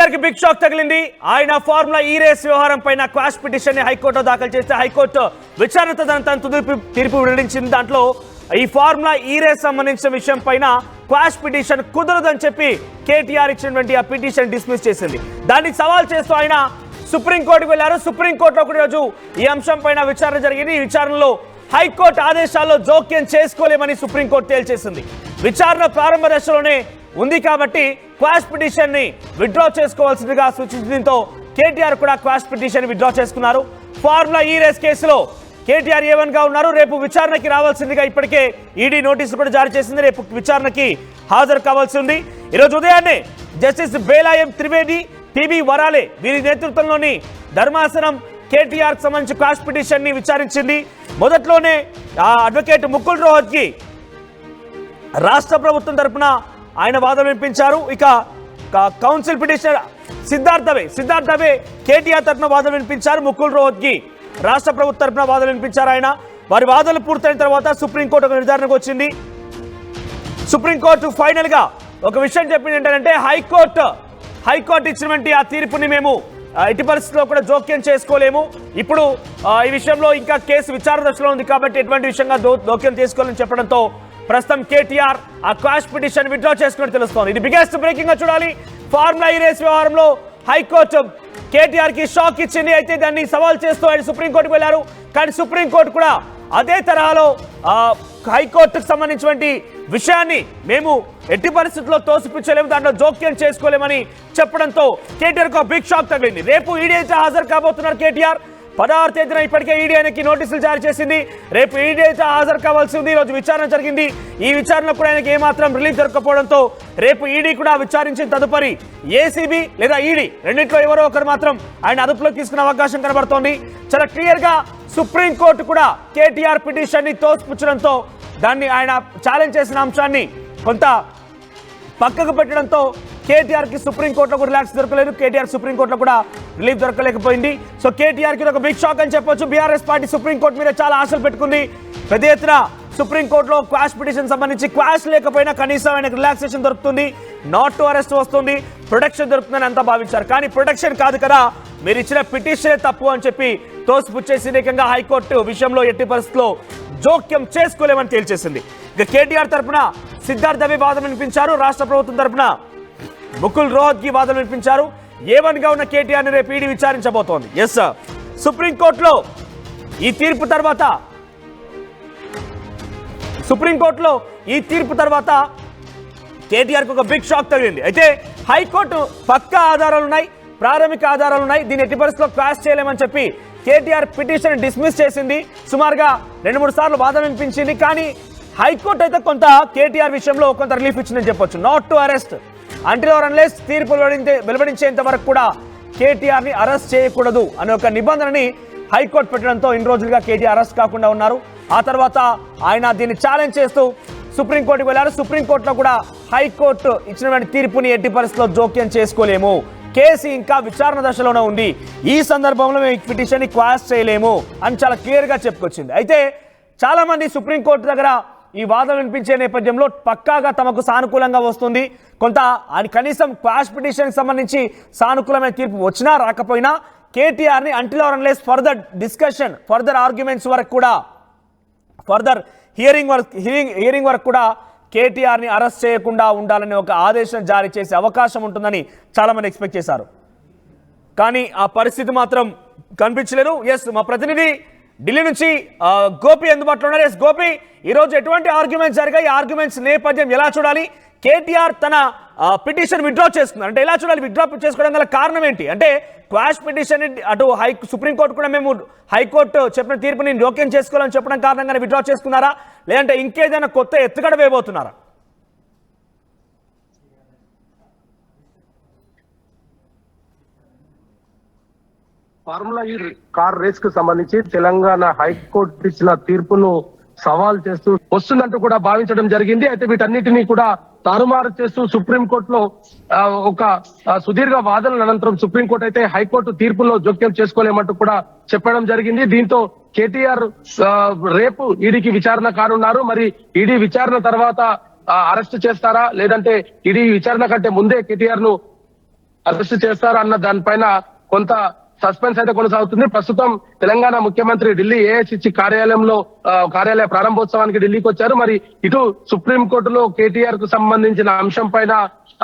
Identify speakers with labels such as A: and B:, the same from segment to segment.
A: కేటీఆర్ కి big shock తగిలింది. ఆయన ఫార్ములా ఈ రేస్ వ్యవహారం పైన క్వాష్ పిటిషన్ ని హైకోర్టులో దాఖలు చేస్తే హైకోర్టు విచారణ తన తుది తీర్పు వెల్లడించింది. దాంట్లో ఈ ఫార్ములా ఈ రేస్ సంబంధించిన విషయం పైన క్వాష్ పిటిషన్ కుదరదని చెప్పి కేటీఆర్ ఇచ్చినటువంటి ఆ పిటిషన్ డిస్మిస్ చేసింది. దాన్ని సవాల్ చేస్తూ ఆయన సుప్రీంకోర్టుకు వెళ్లారు. సుప్రీంకోర్టులో కూడా రోజు ఈ అంశం పైన విచారణ జరిగింది. ఈ విచారణలో హైకోర్టు ఆదేశాల్లో జోక్యం చేసుకోలేమని సుప్రీంకోర్టు తేల్చేసింది. విచారణ ప్రారంభ దశలోనే ఉంది కాబట్టి క్వాష్ పిటిషన్ ని విత్డ్రా చేసుకోవాల్సిందిగా సూచించింది. దీంతో కేటీఆర్ కూడా క్వాష్ పిటిషన్ విత్డ్రా చేసుకున్నారు. ఫార్ములా ఈ రేస్ కేసులో కేటీఆర్ A1 గా ఉన్నారు. రేపు విచారణకి రావాల్సిందిగా ఇప్పటికే ఈడీ నోటీసులు కూడా జారీ చేసింది. రేపు విచారణకి హాజరు కావాల్సి ఉంది. ఈరోజు ఉదయాన్నే జస్టిస్ బేలాయం త్రివేది, టీబీ వరాలే వీరి నేతృత్వంలోని ధర్మాసనం కేటీఆర్ సంబంధించి క్వాష్ పిటిషన్ ని విచారించింది. మొదట్లోనే అడ్వకేట్ ముకుల్ రోహత్గి రాష్ట్ర ప్రభుత్వం తరఫున ఆయన వాదనలు వినిపించారు. ఇక కౌన్సిల్ పిటిషనర్ సిద్ధార్థ్ దవే కేటీఆర్ తరఫున వాదనలు వినిపించారు. ముకుల్ రోహత్గి రాష్ట్ర ప్రభుత్వ తరఫున వాదనలు వినిపించారు. ఆయన వారి వాదనలు పూర్తయిన తర్వాత సుప్రీంకోర్టు ఒక నిర్ధారణకు వచ్చింది. సుప్రీంకోర్టు ఫైనల్ గా ఒక విషయం చెప్పింది ఏంటంటే హైకోర్టు ఇచ్చినటువంటి ఆ తీర్పుని మేము ఎట్టి పరిస్థితుల్లో కూడా జోక్యం చేసుకోలేము. ఇప్పుడు ఈ విషయంలో ఇంకా కేసు విచారణ దశలో ఉంది కాబట్టి ఎటువంటి విషయంగా జోక్యం తీసుకోవాలని చెప్పడంతో ప్రస్తుతం కేటీఆర్ ఆ క్వాష్ పిటిషన్ విత్డ్రా చేసుకున్నట్టు తెలుస్తోంది. ఇది బిగ్గెస్ట్ బ్రేకింగ్ గా చూడాలి. ఫార్ములా ఈ రేస్ వ్యవహారంలో హైకోర్టు కేటీఆర్ కి షాక్ ఇచ్చింది. అయితే దాన్ని సవాల్ చేస్తూ ఆయన సుప్రీంకోర్టుకు వెళ్లారు. కానీ సుప్రీంకోర్టు కూడా అదే తరహాలో హైకోర్టుకు సంబంధించినటువంటి విషయాన్ని మేము ఎట్టి పరిస్థితుల్లో తోసిపుచ్చలేము, దాంట్లో జోక్యం చేసుకోలేమని చెప్పడంతో కేటీఆర్ కు బిగ్ షాక్ తగిలింది. రేపు ఈడీ అయితే హాజరు కాబోతున్నారు కేటీఆర్. 16వ తేదీన ఇప్పటికే ఈడీ ఆయనకి నోటీసులు జారీ చేసింది. రేపు ఈడీ అయితే హాజరు కావాల్సి ఉంది. ఈరోజు విచారణ జరిగింది. ఈ విచారణలో కూడా ఆయనకి ఏమాత్రం రిలీఫ్ దొరకపోవడంతో రేపు ఈడీ కూడా విచారించిన తదుపరి ఏసీబీ లేదా ఈడీ రెండింటిలో ఎవరో ఒకరు మాత్రం ఆయన అదుపులోకి తీసుకునే అవకాశం కనబడుతోంది. చాలా క్లియర్ గా సుప్రీంకోర్టు కూడా కేటీఆర్ పిటిషన్ ని తోసిపుచ్చడంతో దాన్ని ఆయన ఛాలెంజ్ చేసిన అంశాన్ని కొంత పక్కకు పెట్టడంతో కేటీఆర్ కి సుప్రీంకోర్టులో కూడా రిలాక్స్ దొరకలేదు. కేటీఆర్ సుప్రీంకోర్టులో కూడా రిలీఫ్ దొరకలేకపోయింది. సో కేటీఆర్ కి ఒక బిగ్ షాక్ అని చెప్పొచ్చు. బీఆర్ఎస్ పార్టీ సుప్రీంకోర్టు మీద చాలా ఆశలు పెట్టుకుంది. పెద్ద ఎత్తున సుప్రీంకోర్టులో క్వాష్ పిటిషన్ సంబంధించి క్వాష్ లేకపోయినా కనీసం ఆయనకు రిలాక్సేషన్ దొరుకుతుంది, నాట్ టు అరెస్ట్ వస్తుంది, ప్రొటెక్షన్ దొరుకుతుందని అంతా భావించారు. కానీ ప్రొటెక్షన్ కాదు కదా, మీరు ఇచ్చిన పిటిషనే తప్పు అని చెప్పి తోసిపుచ్చేసి ఏకంగా హైకోర్టు విషయంలో ఎట్టి పరిస్థితుల్లో జోక్యం చేసుకోలేమని తేల్చేసింది. ఇక కేటీఆర్ తరఫున సిద్ధార్థ్ దవే వాదన వినిపించారు. రాష్ట్ర ప్రభుత్వం తరఫున ముకుల్ రోహత్గి వాదన వినిపించారు. A1 గా ఉన్న కేటీఆర్ ని రేపు ఈడీ విచారించబోతోంది. ఎస్, సుప్రీంకోర్టులో ఈ తీర్పు తర్వాత కేటీఆర్ కు ఒక బిగ్ షాక్ తగిలింది. అయితే హైకోర్టు పక్కా ఆధారాలున్నాయి, ప్రాథమిక ఆధారాలున్నాయి, దీన్ని ఎట్టి పరిస్థితుల్లో క్వాష్ చేయలేమని చెప్పి కేటీఆర్ పిటిషన్ డిస్మిస్ చేసింది. సుమారుగా 2-3 సార్లు వాదన వినిపించింది. కానీ హైకోర్టు అయితే కొంత కేటీఆర్ విషయంలో కొంత రిలీఫ్ ఇచ్చిందని చెప్పొచ్చు. Not to arrest until or unless తీర్పు వెలువడించేంత వరకు కూడా కేటీఆర్ ని అరెస్ట్ చేయకూడదు అనే ఒక నిబంధనని హైకోర్టు పెట్టడంతో ఇన్ని రోజులుగా కేటీఆర్ అరెస్ట్ కాకుండా ఉన్నారు. ఆ తర్వాత ఆయన దీన్ని ఛాలెంజ్ చేస్తూ సుప్రీంకోర్టుకు వెళ్లారు. సుప్రీంకోర్టులో కూడా హైకోర్టు ఇచ్చినటువంటి తీర్పుని ఎట్టి పరిస్థితుల్లో జోక్యం చేసుకోలేము, కేసు ఇంకా విచారణ దశలోనే ఉంది, ఈ సందర్భంలో మేము పిటిషన్ ని క్వాష్ చేయలేము అని చాలా క్లియర్ గా చెప్పుకొచ్చింది. అయితే చాలా మంది సుప్రీంకోర్టు దగ్గర ఈ వాదన వినిపించే నేపథ్యంలో పక్కాగా తమకు సానుకూలంగా వస్తుంది, కొంత కనీసం క్వాష్ పిటిషన్ సంబంధించి సానుకూలమైన తీర్పు వచ్చినా రాకపోయినా కేటీఆర్ ని until or unless further discussion, further arguments వరకు కూడా, ఫర్దర్ హియరింగ్ వరకు కూడా కేటీఆర్ ని అరెస్ట్ చేయకుండా ఉండాలని ఒక ఆదేశం జారీ చేసే అవకాశం ఉంటుందని చాలా మంది ఎక్స్పెక్ట్ చేశారు. కానీ ఆ పరిస్థితి మాత్రం కనిపించలేదు. ఎస్, మా ప్రతినిధి ఢిల్లీ నుంచి గోపి అందుబాటులో ఉన్నారు. ఎస్ గోపి, ఈరోజు ఎటువంటి ఆర్గ్యుమెంట్స్ జరిగాయి, ఆర్గ్యుమెంట్స్ నేపథ్యం ఎలా చూడాలి? కేటీఆర్ తన పిటిషన్ విత్డ్రా చేసుకున్నారు అంటే ఎలా చూడాలి? విత్డ్రా చేసుకోవడం గల కారణం ఏంటి? అంటే క్వాష్ పిటిషన్ అటు సుప్రీంకోర్టు కూడా మేము హైకోర్టు చెప్పిన తీర్పుని జోక్యం చేసుకోవాలని చెప్పడం కారణంగానే విత్డ్రా చేసుకున్నారా, లేదంటే ఇంకేదైనా కొత్త ఎత్తుగడ వేయబోతున్నారా?
B: ఫార్ములా ఈ కార్ రేస్ కు సంబంధించి తెలంగాణ హైకోర్టు ఇచ్చిన తీర్పును సవాల్ చేస్తూ వస్తుందంటూ కూడా భావించడం జరిగింది. అయితే వీటన్నిటినీ కూడా తారుమారు చేస్తూ సుప్రీంకోర్టులో ఒక సుదీర్ఘ వాదనల అనంతరం సుప్రీంకోర్టు అయితే హైకోర్టు తీర్పులో జోక్యం చేసుకోలేమంటూ కూడా చెప్పడం జరిగింది. దీంతో కేటీఆర్ రేపు ఈడీకి విచారణ కానున్నారు. మరి ఈడీ విచారణ తర్వాత అరెస్ట్ చేస్తారా, లేదంటే ఈడీ విచారణ కంటే ముందే కేటీఆర్ ను అరెస్ట్ చేస్తారా అన్న దానిపైన కొంత సస్పెన్స్ అయితే కొనసాగుతుంది. ప్రస్తుతం తెలంగాణ ముఖ్యమంత్రి ఢిల్లీ ఏఐసిసి కార్యాలయ ప్రారంభోత్సవానికి ఢిల్లీకి వచ్చారు. మరి ఇటు సుప్రీం కోర్టులో కేటీఆర్ కు సంబంధించిన అంశం పైన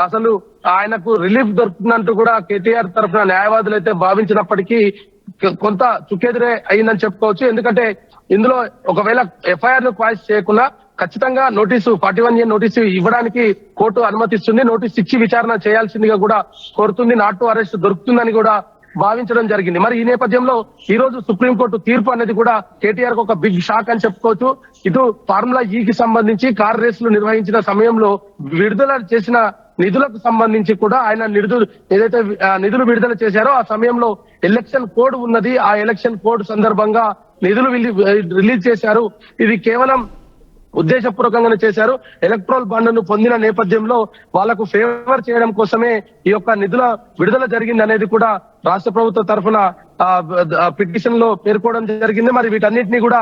B: అసలు ఆయనకు రిలీఫ్ దొరుకుతుందంటూ కూడా కేటీఆర్ తరఫున న్యాయవాదులు అయితే భావించినప్పటికీ కొంత చుక్కెదురే అయిందని చెప్పుకోవచ్చు. ఎందుకంటే ఇందులో ఒకవేళ ఎఫ్ఐఆర్ ను క్వాష్ చేయకుండా ఖచ్చితంగా నోటీసు 41A నోటీసు ఇవ్వడానికి కోర్టు అనుమతిస్తుంది. నోటీసు ఇచ్చి విచారణ చేయాల్సిందిగా కూడా కోరుతుంది. నాట్ టు అరెస్ట్ దొరుకుతుందని కూడా భావించడం జరిగింది. మరి ఈ నేపథ్యంలో ఈ రోజు సుప్రీంకోర్టు తీర్పు అనేది కూడా కేటీఆర్ కు ఒక బిగ్ షాక్ అని చెప్పుకోవచ్చు. ఇటు ఫార్ములా ఈకి సంబంధించి కార్ రేసులు నిర్వహించిన సమయంలో విడుదల చేసిన నిధులకు సంబంధించి కూడా ఆయన ఏదైతే నిధులు విడుదల చేశారో ఆ సమయంలో ఎలక్షన్ కోడ్ ఉన్నది. ఆ ఎలక్షన్ కోడ్ సందర్భంగా నిధులు రిలీజ్ చేశారు. ఇది కేవలం ఉద్దేశపూర్వకంగానే చేశారు. ఎలక్ట్రల్ బాండ్ను పొందిన నేపథ్యంలో వాళ్లకు ఫేవర్ చేయడం కోసమే ఈ యొక్క నిధుల విడుదల జరిగింది అనేది కూడా రాష్ట్ర ప్రభుత్వ తరఫున పిటిషన్ లో పేర్కోవడం జరిగింది. మరి వీటన్నిటిని కూడా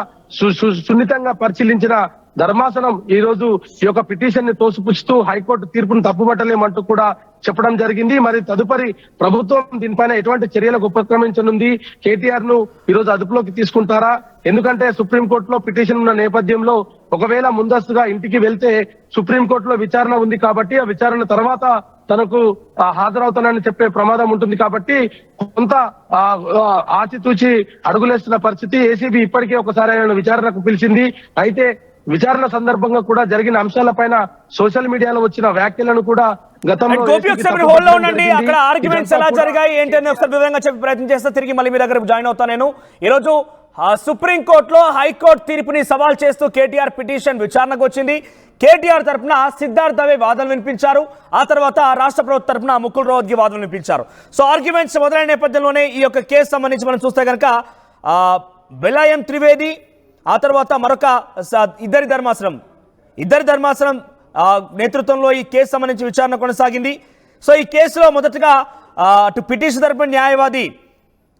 B: సున్నితంగా పరిశీలించిన ధర్మాసనం ఈ రోజు ఈ యొక్క పిటిషన్ ని తోసిపుచ్చుతూ హైకోర్టు తీర్పును తప్పుపట్టలేమంటూ కూడా చెప్పడం జరిగింది. మరి తదుపరి ప్రభుత్వం దీనిపైన ఎటువంటి చర్యలకు ఉపక్రమించనుంది? కేటీఆర్ ను ఈ రోజు అదుపులోకి తీసుకుంటారా? ఎందుకంటే సుప్రీంకోర్టులో పిటిషన్ ఉన్న నేపథ్యంలో ఒకవేళ ముందస్తుగా ఇంటికి వెళ్తే సుప్రీంకోర్టులో విచారణ ఉంది కాబట్టి ఆ విచారణ తర్వాత తనకు హాజరవుతానని చెప్పే ప్రమాదం ఉంటుంది కాబట్టి కొంత ఆచితూచి అడుగులేస్తున్న పరిస్థితి. ఏసీబీ ఇప్పటికే ఒకసారి ఆయన విచారణకు పిలిచింది. అయితే విచారణ సందర్భంగా కూడా జరిగిన అంశాలపైన సోషల్ మీడియాలో వచ్చిన వ్యాఖ్యలను కూడా గతంలో
A: ఉండండి. అక్కడ ఆర్గ్యుమెంట్స్ ఎలా జరిగాయి ఏంటని ఒకసారి వివరంగా చెప్పి ప్రయత్నం చేస్తే తిరిగి మళ్ళీ మీ దగ్గర జాయిన్ అవుతాను నేను. ఈరోజు సుప్రీంకోర్టులో హైకోర్టు తీర్పుని సవాల్ చేస్తూ కేటీఆర్ పిటిషన్ విచారణకు వచ్చింది. కేటీఆర్ తరఫున సిద్ధార్థ్ దవే వాదనలు వినిపించారు. ఆ తర్వాత రాష్ట్ర ప్రభుత్వ తరఫున ముకుల్ రోహత్గి వాదనలు వినిపించారు. సో ఆర్గ్యుమెంట్స్ మొదలైన నేపథ్యంలోనే ఈ యొక్క కేసు సంబంధించి మనం చూస్తే కనుక బెలాయం త్రివేది, ఆ తర్వాత మరొక ఇద్దరి ధర్మాసనం నేతృత్వంలో ఈ కేసు సంబంధించి విచారణ కొనసాగింది. సో ఈ కేసులో మొదటగా అటు పిటిషన్ తరపున న్యాయవాది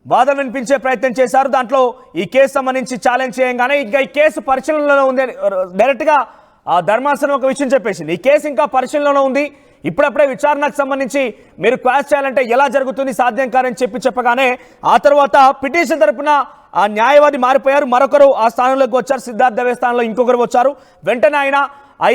A: వాదన వినిపించే ప్రయత్నం చేశారు. దాంట్లో ఈ కేసు సంబంధించి ఛాలెంజ్ చేయగానే ఇంకా ఈ కేసు పరిశీలనలో ఉంది. డైరెక్ట్గా ధర్మాసనం ఒక విషయం చెప్పేసింది, ఈ కేసు ఇంకా పరిశీలనలో ఉంది, ఇప్పుడప్పుడే విచారణకు సంబంధించి మీరు క్వాష్ చేయాలంటే ఎలా జరుగుతుంది, సాధ్యం కాదని చెప్పగానే ఆ తర్వాత పిటిషన్ తరపున ఆ న్యాయవాది మారిపోయారు. మరొకరు ఆ స్థానంలోకి వచ్చారు. సిద్ధార్థ్ దవే స్థానంలో ఇంకొకరు వచ్చారు. వెంటనే ఆయన I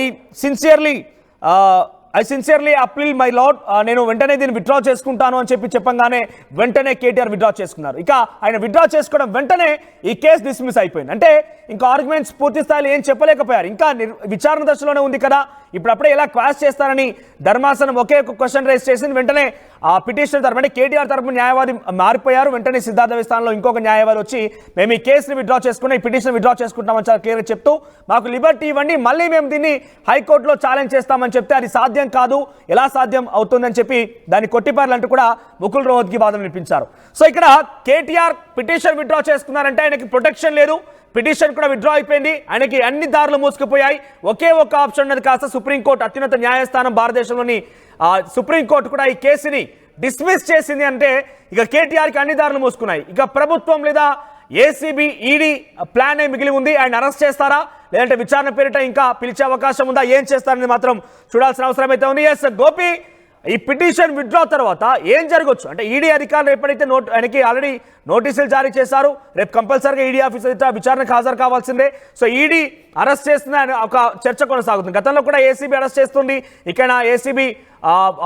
A: sincerely appeal my lord, నేను వెంటనే దీన్ని విత్డ్రా చేసుకుంటాను అని చెప్పగానే వెంటనే కేటీఆర్ విత్డ్రా చేసుకున్నారు. ఇక ఆయన విత్డ్రా చేసుకోవడం వెంటనే ఈ కేసు డిస్మిస్ అయిపోయింది. అంటే ఇంకా ఆర్గ్యుమెంట్స్ పూర్తి స్థాయిలో ఏం చెప్పలేకపోయారు. ఇంకా విచారణ దశలోనే ఉంది కదా, ఇప్పుడప్పుడే ఎలా క్వాష్ చేస్తారని ధర్మాసనం ఒకే ఒక క్వశ్చన్ రైజ్ చేసింది. వెంటనే ఆ పిటిషనర్ తరఫు అంటే కేటీఆర్ తరఫున న్యాయవాది మారిపోయారు. వెంటనే సిద్ధార్థ దవే స్థానంలో ఇంకొక న్యాయవాది వచ్చి మేము ఈ కేసుని విత్డ్రా చేసుకున్నాం, ఈ పిటిషన్ విత్డ్రా చేసుకుంటామని చాలా క్లియర్గా చెప్తూ మాకు లిబర్టీ ఇవ్వండి, మళ్ళీ మేము దీన్ని హైకోర్టులో ఛాలెంజ్ చేస్తామని చెప్తే అది సాధ్యం కాదు, ఎలా సాధ్యం అవుతుందని చెప్పి దాన్ని కొట్టిపార్లంటూ కూడా ముకుల్ రోహత్గి వాదన వినిపించారు. సో ఇక్కడ కేటీఆర్ పిటిషన్ విత్డ్రా చేసుకున్నారంటే ఆయనకి ప్రొటెక్షన్ లేదు, పిటిషన్ కూడా విత్డ్రా అయిపోయింది, ఆయనకి అన్ని దారులు మూసుకుపోయాయి. ఒకే ఒక్క ఆప్షన్ ఉన్నది కాస్త సుప్రీంకోర్టు, అత్యున్నత న్యాయస్థానం భారతదేశంలోని సుప్రీంకోర్టు కూడా ఈ కేసుని డిస్మిస్ చేసింది. అంటే ఇక కేటీఆర్కి అన్ని దారులు మూసుకున్నాయి. ఇక ప్రభుత్వం లేదా ఏసీబీ ఈడీ ప్లాన్ మిగిలి ఉంది. ఆయన అరెస్ట్ చేస్తారా లేదంటే విచారణ పేరిట ఇంకా పిలిచే అవకాశం ఉందా, ఏం చేస్తారని మాత్రం చూడాల్సిన అవసరం అయితే ఉంది. ఎస్ గోపి, ఈ పిటిషన్ విత్డ్రా తర్వాత ఏం జరగవచ్చు అంటే ఈడీ అధికారులు ఎప్పుడైతే ఆయనకి ఆల్రెడీ నోటీసులు జారీ చేశారు, రేపు కంపల్సరీగా ఈడీ ఆఫీసర్ విచారణకు హాజరు కావాల్సిందే. సో ఈడీ అరెస్ట్ చేస్తుందని ఒక చర్చ కొనసాగుతుంది. గతంలో కూడా ఏసీబీ అరెస్ట్ చేస్తుంది. ఇక్కడ ఏసీబీ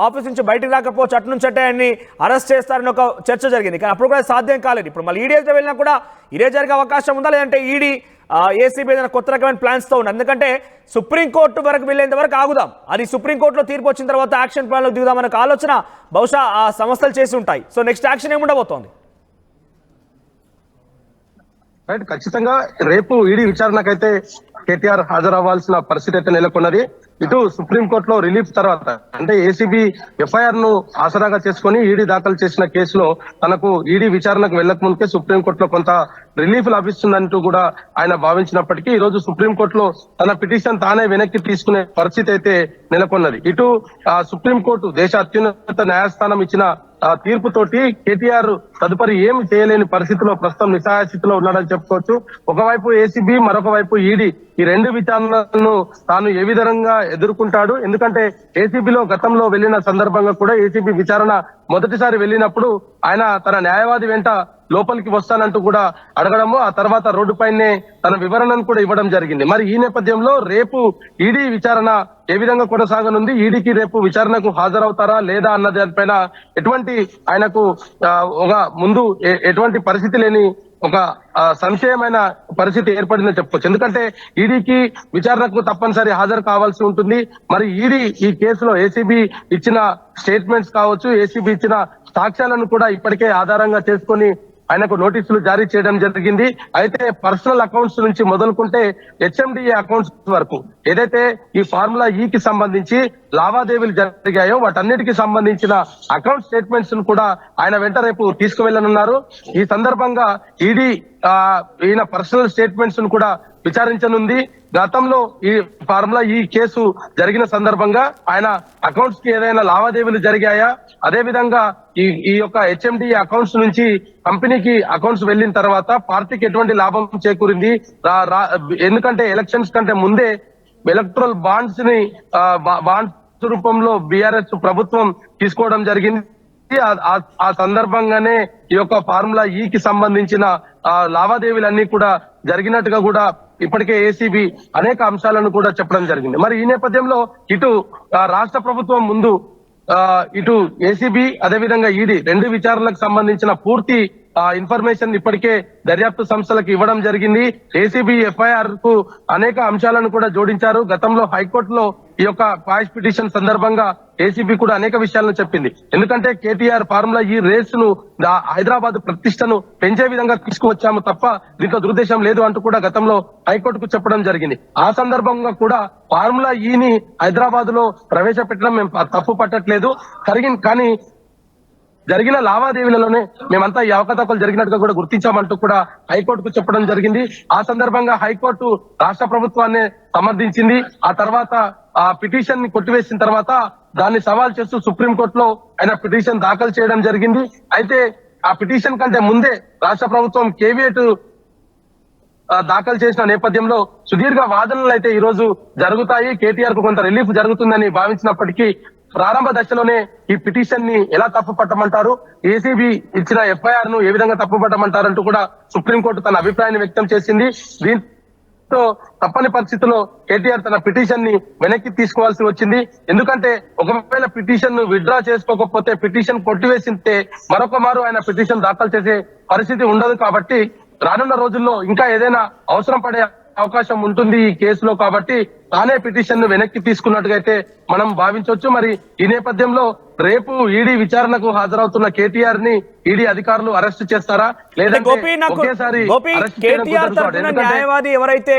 A: ఆఫీస్ నుంచి బయటకు రాకపోవచ్చు, అటు నుంచి అంటే ఆయన్ని అరెస్ట్ చేస్తారని ఒక చర్చ జరిగింది. కానీ అప్పుడు కూడా సాధ్యం కాలేదు. ఇప్పుడు మళ్ళీ ఈడీ అయితే వెళ్ళినా కూడా ఇదే జరిగే అవకాశం ఉందా లేదంటే ఈడీ ఏసీబీ ఏదైనా కొత్త రకమైన ప్లాన్స్తో ఉంది? ఎందుకంటే సుప్రీంకోర్టు వరకు వెళ్ళేంత వరకు ఆగుదాం, అది సుప్రీంకోర్టులో తీర్పు వచ్చిన తర్వాత యాక్షన్ ప్లాన్లో దిగుదామనే ఆలోచన బహుశా ఆ సంస్థలు చేసి ఉంటాయి. సో నెక్స్ట్ యాక్షన్ ఏముండబోతోంది?
B: రైట్, ఖచ్చితంగా రేపు ఈడీ విచారణకైతే కేటీఆర్ హాజరవ్వాల్సిన పరిస్థితి అయితే నెలకొన్నది. ఇటు సుప్రీంకోర్టులో రిలీఫ్ తర్వాత అంటే ఏసీబీ ఎఫ్ఐఆర్ ను ఆసరాగా చేసుకుని ఈడీ దాఖలు చేసిన కేసులో తనకు ఈడీ విచారణకు వెళ్లక ముందుకే సుప్రీంకోర్టులో కొంత రిలీఫ్ లభిస్తుందంటూ కూడా ఆయన భావించినప్పటికీ ఈ రోజు సుప్రీంకోర్టులో తన పిటిషన్ తానే వెనక్కి తీసుకునే పరిస్థితి అయితే నెలకొన్నది. ఇటు సుప్రీంకోర్టు దేశ అత్యున్నత న్యాయస్థానం ఇచ్చిన తీర్పుతోటి కేటీఆర్ తదుపరి ఏమి చేయలేని పరిస్థితిలో ప్రస్తుతం నిస్సహాయ స్థితిలో ఉన్నాడని చెప్పుకోవచ్చు. ఒకవైపు ఏసీబీ, మరొక వైపు ఈడీ, ఈ రెండు విచారణలను తాను ఏ విధంగా ఎదుర్కొంటాడు. ఎందుకంటే ఏసీబీలో గతంలో వెళ్లిన సందర్భంగా కూడా ఏసీబీ విచారణ మొదటిసారి వెళ్ళినప్పుడు ఆయన తన న్యాయవాది వెంట లోపలికి వస్తానంటూ కూడా అడగడము, ఆ తర్వాత రోడ్డుపైనే తన వివరణను కూడా ఇవ్వడం జరిగింది. మరి ఈ నేపథ్యంలో రేపు ఈడీ విచారణ ఏ విధంగా కొనసాగనుంది, ఈడీకి రేపు విచారణకు హాజరవుతారా లేదా అన్న దానిపైన ఎటువంటి ఆయనకు ఒక ముందు ఎటువంటి పరిస్థితి లేని ఒక సంశయమైన పరిస్థితి ఏర్పడిందని చెప్పుకోవచ్చు. ఎందుకంటే ఈడీకి విచారణకు తప్పనిసరి హాజరు కావాల్సి ఉంటుంది. మరి ఈడీ ఈ కేసులో ఏసీబీ ఇచ్చిన స్టేట్మెంట్స్ కావచ్చు, ఏసీబీ ఇచ్చిన సాక్ష్యాలను కూడా ఇప్పటికే ఆధారంగా చేసుకొని ఆయనకు నోటీసులు జారీ చేయడం జరిగింది. అయితే పర్సనల్ అకౌంట్స్ నుంచి మొదలుకుంటే హెచ్ఎండిఏ అకౌంట్స్ వరకు ఏదైతే ఈ ఫార్ములా ఈకి సంబంధించి లావాదేవీలు జరిగాయో వాటన్నిటికీ సంబంధించిన అకౌంట్ స్టేట్మెంట్స్ ను కూడా ఆయన వెంట రేపు తీసుకువెళ్లనున్నారు. ఈ సందర్భంగా ఈడీ ఈయన పర్సనల్ స్టేట్మెంట్స్ ను కూడా విచారించనుంది. గతంలో ఈ ఫార్ములా ఈ కేసు జరిగిన సందర్భంగా ఆయన అకౌంట్స్ కి ఏదైనా లావాదేవీలు జరిగాయా, అదే విధంగా ఈ యొక్క హెచ్ఎండిఏ అకౌంట్స్ నుంచి కంపెనీకి అకౌంట్స్ వెళ్లిన తర్వాత పార్టీకి ఎటువంటి లాభం చేకూరింది, ఎందుకంటే ఎలక్షన్స్ కంటే ముందే ఎలక్ట్రల్ బాండ్స్ ని బాండ్స్ రూపంలో బీఆర్ఎస్ ప్రభుత్వం తీసుకోవడం జరిగింది. ఆ సందర్భంగానే ఈ యొక్క ఫార్ములా ఈకి సంబంధించిన లావాదేవీలన్నీ కూడా జరిగినట్టుగా కూడా ఇప్పటికే ఏసీబీ అనేక అంశాలను కూడా చెప్పడం జరిగింది. మరి ఈ నేపథ్యంలో ఇటు రాష్ట్ర ప్రభుత్వం ముందు ఇటు ఏసీబీ అదేవిధంగా ఈడీ రెండు విచారణలకు సంబంధించిన పూర్తి ఇన్ఫర్మేషన్ ఇప్పటికే దర్యాప్తు సంస్థలకు ఇవ్వడం జరిగింది. ఏసీబీ ఎఫ్ఐఆర్ కు అనేక అంశాలను కూడా జోడించారు. గతంలో హైకోర్టులో ఈ యొక్క క్వాష్ పిటిషన్ సందర్భంగా ఏసీబీ కూడా అనేక విషయాలను చెప్పింది. ఎందుకంటే కేటీఆర్ ఫార్ములా ఈ రేస్ ను హైదరాబాద్ ప్రతిష్టను పెంచే విధంగా తీసుకువచ్చాము తప్ప దీంట్లో దురుద్దేశం లేదు అంటూ కూడా గతంలో హైకోర్టుకు చెప్పడం జరిగింది. ఆ సందర్భంగా కూడా ఫార్ములా ఈని హైదరాబాద్ లో ప్రవేశపెట్టడం మేము తప్పు పట్టట్లేదు, కానీ జరిగిన లావాదేవీలలోనే మేమంతా ఈ అవకతవకలు జరిగినట్టుగా కూడా గుర్తించామంటూ కూడా హైకోర్టుకు చెప్పడం జరిగింది. ఆ సందర్భంగా హైకోర్టు రాష్ట్ర ప్రభుత్వాన్ని సమర్థించింది. ఆ తర్వాత ఆ పిటిషన్ ని కొట్టివేసిన తర్వాత దాన్ని సవాల్ చేస్తూ సుప్రీంకోర్టులో ఆయన పిటిషన్ దాఖలు చేయడం జరిగింది. అయితే ఆ పిటిషన్ కంటే ముందే రాష్ట్ర ప్రభుత్వం కేవియట్ దాఖలు చేసిన నేపథ్యంలో సుదీర్ఘ వాదనలు అయితే ఈ రోజు జరుగుతాయి. కేటీఆర్ కు కొంత రిలీఫ్ జరుగుతుందని భావించినప్పటికీ ప్రారంభ దశలోనే ఈ పిటిషన్ ని ఎలా తప్పు పట్టమంటారు, ఏసీబీ ఇచ్చిన ఎఫ్ఐఆర్ ను ఏ విధంగా తప్పు పట్టమంటారంటూ కూడా సుప్రీంకోర్టు తన అభిప్రాయాన్ని వ్యక్తం చేసింది. దీంతో తప్పని పరిస్థితుల్లో కేటీఆర్ తన పిటిషన్ ని వెనక్కి తీసుకోవాల్సి వచ్చింది. ఎందుకంటే ఒకవేళ పిటిషన్ ను విత్డ్రా చేసుకోకపోతే, పిటిషన్ కొట్టివేసింటే మరొక మారు ఆయన పిటిషన్ దాఖలు చేసే పరిస్థితి ఉండదు. కాబట్టి రానున్న రోజుల్లో ఇంకా ఏదైనా అవసరం పడే అవకాశం ఉంటుంది ఈ కేసులో. కాబట్టి తానే పిటిషన్ ను వెనక్కి తీసుకున్నట్టుగా అయితే మనం భావించవచ్చు. మరి ఈ నేపథ్యంలో రేపు ఈడీ విచారణకు హాజరవుతున్న కేటీఆర్ ని ఈడీ అధికారులు అరెస్ట్ చేస్తారా లేదా ఒకేసారి
A: న్యాయవాది ఎవరైతే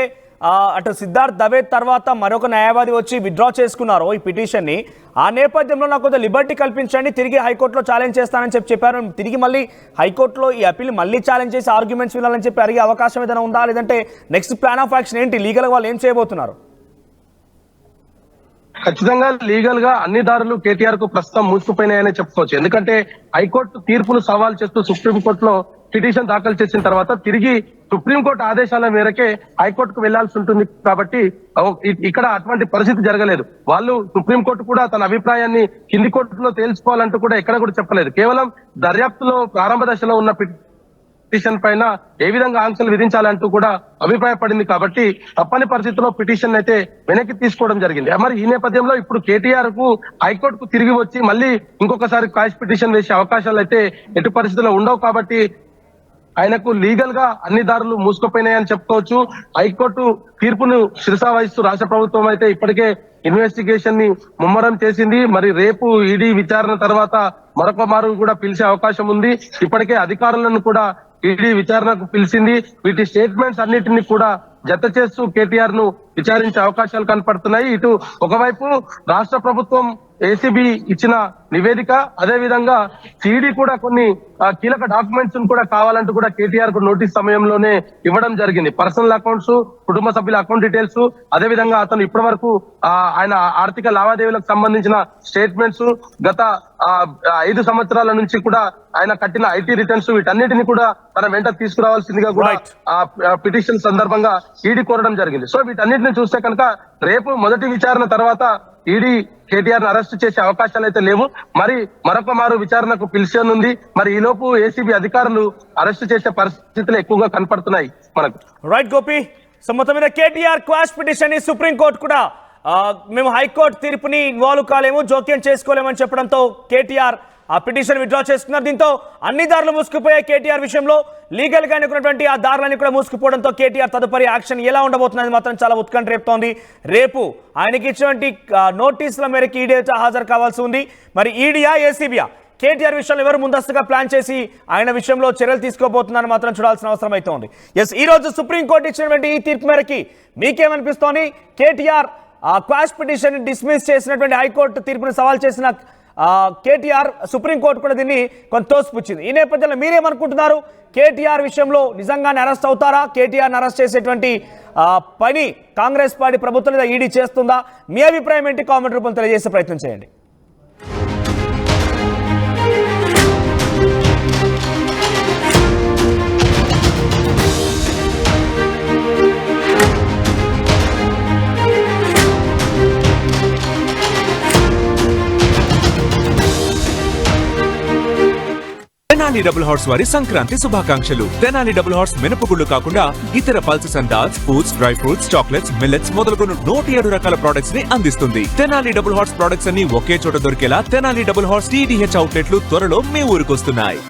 A: అటు సిద్ధార్థ్ దవే తర్వాత మరొక న్యాయవాది వచ్చి విత్డ్రా చేసుకున్నారో ఈ పిటిషన్ ని, ఆ నేపథ్యంలో నాకు కొంత లిబర్టీ కల్పించండి, తిరిగి హైకోర్టులో ఛాలెంజ్ చేస్తానని చెప్పారు. తిరిగి మళ్ళీ హైకోర్టులో ఈ అప్పీల్ మళ్ళీ ఛాలెంజ్ చేసి ఆర్గ్యుమెంట్స్ వినాలని చెప్పి అడిగే అవకాశం ఏదైనా ఉందా, లేదంటే నెక్స్ట్ ప్లాన్ ఆఫ్ యాక్షన్ ఏంటి, లీగల్ గా వాళ్ళు ఏం చేయబోతున్నారు?
B: ఖచ్చితంగా లీగల్ గా అన్ని దారులు కేటీఆర్ కు ప్రస్తుతం మూసుకుపోయినాయని చెప్పుకోవచ్చు. ఎందుకంటే హైకోర్టు తీర్పును సవాల్ చేస్తూ సుప్రీంకోర్టులో పిటిషన్ దాఖలు చేసిన తర్వాత తిరిగి సుప్రీంకోర్టు ఆదేశాల మేరకే హైకోర్టుకు వెళ్లాల్సి ఉంటుంది. కాబట్టి ఇక్కడ అటువంటి పరిస్థితి జరగలేదు. వాళ్ళు సుప్రీంకోర్టు కూడా తన అభిప్రాయాన్ని కింది కోర్టులో తేల్చుకోవాలంటూ కూడా ఎక్కడ కూడా చెప్పలేదు. కేవలం దర్యాప్తులో ప్రారంభ దశలో ఉన్న పిటిషన్ పైన ఏ విధంగా ఆంక్షలు విధించాలంటూ కూడా అభిప్రాయపడింది. కాబట్టి తప్పని పరిస్థితుల్లో పిటిషన్ అయితే వెనక్కి తీసుకోవడం జరిగింది. మరి ఈ నేపథ్యంలో ఇప్పుడు కేటీఆర్ కు హైకోర్టుకు తిరిగి వచ్చి మళ్ళీ ఇంకొకసారి క్వాష్ పిటిషన్ వేసే అవకాశాలు అయితే ఎటు పరిస్థితుల్లో ఉండవు. కాబట్టి ఆయనకు లీగల్ గా అన్ని దారులు మూసుకుపోయినాయని చెప్పుకోవచ్చు. హైకోర్టు తీర్పును శిరసా వహిస్తూ రాష్ట్ర ప్రభుత్వం అయితే ఇప్పటికే ఇన్వెస్టిగేషన్ ని ముమ్మరం చేసింది. మరి రేపు ఈడీ విచారణ తర్వాత మరొక మారు కూడా పిలిచే అవకాశం ఉంది. ఇప్పటికే అధికారులను కూడా ఈడీ విచారణకు పిలిచింది. వీటి స్టేట్మెంట్స్ అన్నిటిని కూడా జత చేస్తూ కేటీఆర్ ను విచారించే అవకాశాలు కనపడుతున్నాయి. ఇటు ఒకవైపు రాష్ట్ర ప్రభుత్వం ఏసీబీ ఇచ్చిన నివేదిక, అదే విధంగా సిడి కూడా కొన్ని కీలక డాక్యుమెంట్స్ కూడా కావాలంటూ కూడా కేటీఆర్ కు నోటీస్ సమయంలోనే ఇవ్వడం జరిగింది. పర్సనల్ అకౌంట్స్, కుటుంబ సభ్యుల అకౌంట్ డీటెయిల్స్, అదే విధంగా అతను ఇప్పటి వరకు ఆయన ఆర్థిక లావాదేవీలకు సంబంధించిన స్టేట్మెంట్స్, గత 5 సంవత్సరాల నుంచి కూడా ఆయన కట్టిన ఐటీ రిటర్న్స్, వీటన్నిటిని కూడా తన వెంట తీసుకురావాల్సిందిగా కూడా పిటిషన్ సందర్భంగా ఈడీ కోరడం జరిగింది. సో వీటన్నిటిని చూస్తే కనుక రేపు మొదటి విచారణ తర్వాత ఈడీ కేటీఆర్ ను అరెస్ట్ చేసే అవకాశాలు అయితే లేవు. మరి మరొక మారు విచారణకు పిలిచేనుంది. మరి ఈ లోపు ఏసీబీ అధికారులు అరెస్ట్ చేసే పరిస్థితులు ఎక్కువగా కనపడుతున్నాయి మనకు.
A: రైట్ గోపి, సో మొత్తం మీద కేటీఆర్ క్వాష్ పిటిషన్ ని సుప్రీంకోర్టు కూడా మేము హైకోర్టు తీర్పుని ఇన్వాల్వ్ కాలేము, జోక్యం చేసుకోలేమని చెప్పడంతో కేటీఆర్ ఆ పిటిషన్ విత్డ్రా చేసుకున్నారు. దీంతో అన్ని దారులు మూసుకుపోయాయి. కేటీఆర్ విషయంలో లీగల్ గా అనుకున్నటువంటి ఆ దారులన్నీ కూడా మూసుకుపోవడంతో కేటీఆర్ తదుపరి యాక్షన్ ఎలా ఉండబోతున్నది మాత్రం చాలా ఉత్కంఠ రేపుతోంది. రేపు ఆయనకి ఇచ్చినటువంటి నోటీసుల మేరకు ఈడీ హాజరు కావాల్సి ఉంది. మరి ఈడీయా ఏసీబీయా కేటీఆర్ విషయంలో ఎవరు ముందస్తుగా ప్లాన్ చేసి ఆయన విషయంలో చర్యలు తీసుకోబోతున్నారని మాత్రం చూడాల్సిన అవసరం అయితే ఉంది. ఎస్, ఈ రోజు సుప్రీంకోర్టు ఇచ్చినటువంటి ఈ తీర్పు మేరకి మీకేమనిపిస్తోంది? కేటీఆర్ క్వాష్ పిటిషన్ డిస్మిస్ చేసినటువంటి హైకోర్టు తీర్పును సవాల్ చేసిన కేటీఆర్ సుప్రీంకోర్టు కూడా దీన్ని కొంత తోసిపుచ్చింది. ఈ నేపథ్యంలో మీరేమనుకుంటున్నారు? కేటీఆర్ విషయంలో నిజంగానే అరెస్ట్ అవుతారా? కేటీఆర్ని అరెస్ట్ చేసేటువంటి పని కాంగ్రెస్ పార్టీ ప్రభుత్వం మీద ఈడీ చేస్తుందా? మీ అభిప్రాయం ఏంటి? కామెంట్ రూపంలో తెలియజేసే ప్రయత్నం చేయండి.
C: తెనాలి డబుల్ హార్స్ వారి సంక్రాంతి శుభాకాంక్షలు. తెనాలి డబుల్ హార్స్ మినపగుళ్ళు కాకుండా ఇతర pulses and dals, foods, dry fruits, chocolates, millets మొదలుకొని 107 రకాల ప్రొడక్ట్స్ ని అందిస్తుంది. తెనాలి డబుల్ హార్స్ ప్రొడక్ట్స్ అన్ని ఒకే చోట దొరికేలా తెనాలి డబుల్ హార్స్ TDH అవుట్లెట్లు త్వరలో మీ ఊరికొస్తున్నాయి.